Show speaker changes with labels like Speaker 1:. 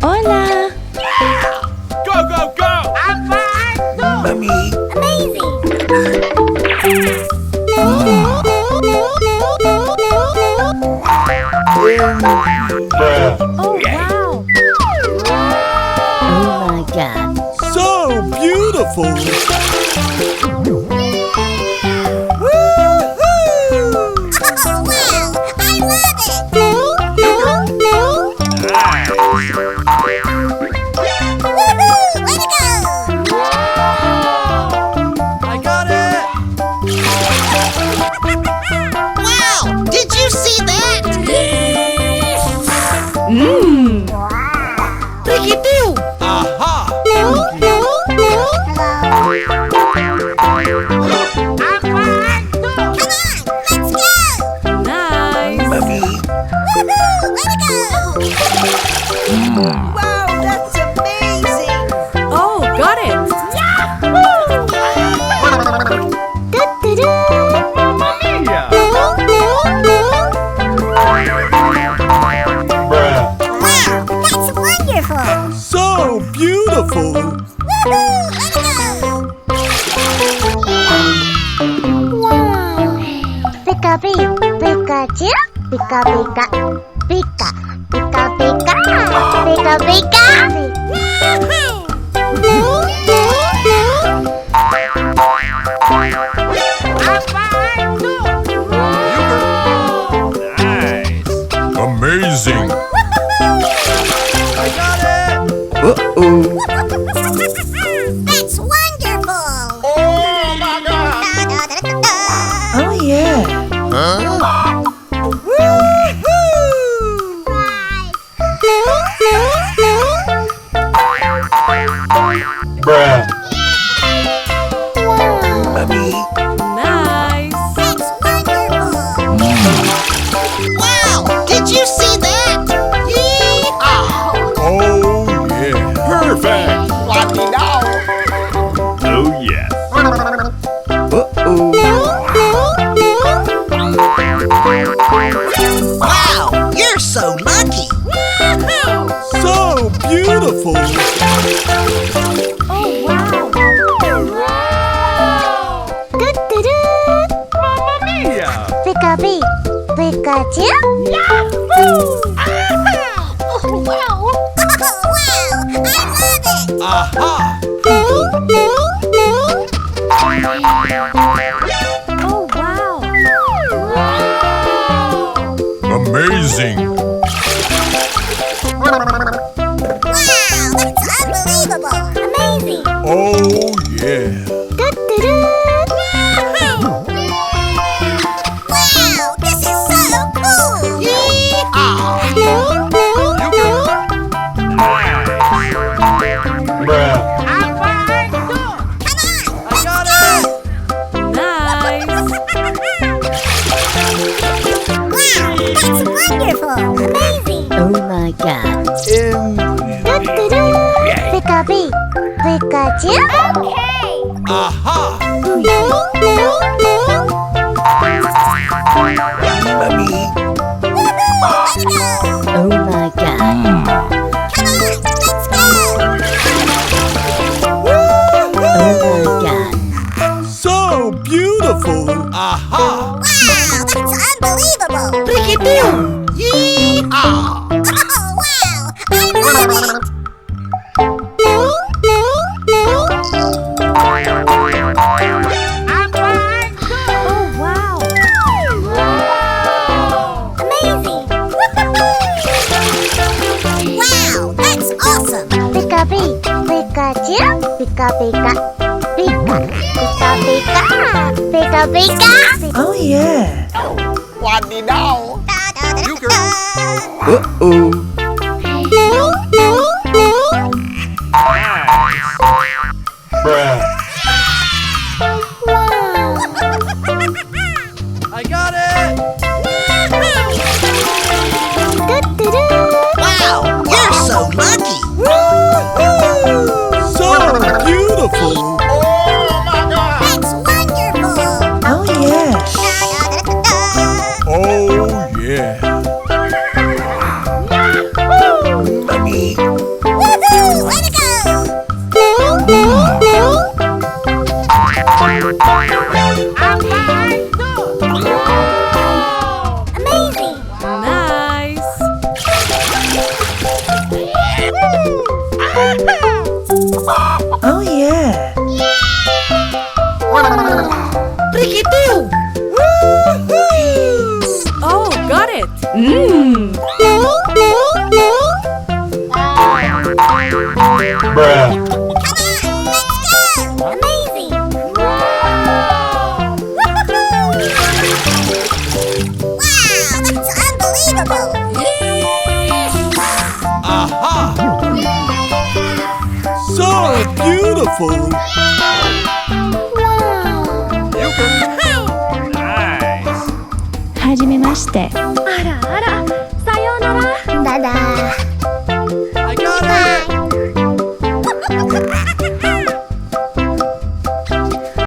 Speaker 1: Hola.
Speaker 2: Go, go, go!
Speaker 3: I'm fine too.
Speaker 2: Mommy.
Speaker 3: Amazing.
Speaker 1: Oh, wow. Oh, my God.
Speaker 2: So beautiful!
Speaker 3: I got it.
Speaker 4: Wow! Did you see that?
Speaker 1: Riquitiu.
Speaker 2: Aha!
Speaker 3: I'm fine too.
Speaker 1: Nice.
Speaker 2: Mommy.
Speaker 4: Wow, that's amazing!
Speaker 1: Oh, got it.
Speaker 2: So beautiful!
Speaker 5: Pika Pikachu, Pika Pika, Pika Pika Pika, Pika Pika.
Speaker 3: I'm fine too.
Speaker 2: Nice! Amazing!
Speaker 3: I got it.
Speaker 2: Uh-oh!
Speaker 5: That's wonderful.
Speaker 3: Oh my God.
Speaker 1: Oh, yeah.
Speaker 2: Bruh! Mommy.
Speaker 1: Nice.
Speaker 4: Wow! Did you see that? Yee-haw!
Speaker 2: Oh, yeah! Perfect! Oh, yes! Uh-oh!
Speaker 4: Wow! You're so lucky!
Speaker 2: So beautiful!
Speaker 1: Oh, wow.
Speaker 2: Mamma mia!
Speaker 5: Pika Pikachu.
Speaker 3: Oh wow.
Speaker 2: Aha!
Speaker 1: Oh, wow.
Speaker 2: Amazing!
Speaker 5: Amazing.
Speaker 2: Oh, yeah!
Speaker 5: Wow, this is so cool.
Speaker 2: Bruh!
Speaker 3: I'm fine too. I got it.
Speaker 1: Nice.
Speaker 5: Wow, that's wonderful. Amazing.
Speaker 1: Oh, my God.
Speaker 5: Pika Pikachu.
Speaker 3: Okay.
Speaker 2: Aha! Mommy.
Speaker 1: Oh, my God. Oh, my God.
Speaker 2: So beautiful! Aha!
Speaker 1: Riquitiu.
Speaker 4: Yee-haw!
Speaker 3: I'm fine too.
Speaker 1: Oh, wow.
Speaker 5: Amazing. Wow, that's awesome. Pika Pikachu, Pika Pika, Pika Pika Pika, Pika Pika.
Speaker 1: Oh, yeah.
Speaker 2: Uh-oh! Bruh!
Speaker 3: I got it.
Speaker 4: Wow! You're so lucky!
Speaker 2: So beautiful!
Speaker 3: Oh my God.
Speaker 5: That's wonderful.
Speaker 1: Oh, yeah.
Speaker 2: Oh, yeah!
Speaker 1: yeah.
Speaker 4: Ricky-doo!
Speaker 3: Oh, got it.
Speaker 2: Bruh.
Speaker 5: Amazing! Wow, that's unbelievable!
Speaker 2: Aha! So beautiful!
Speaker 3: You can. Nice.
Speaker 6: はじめまして。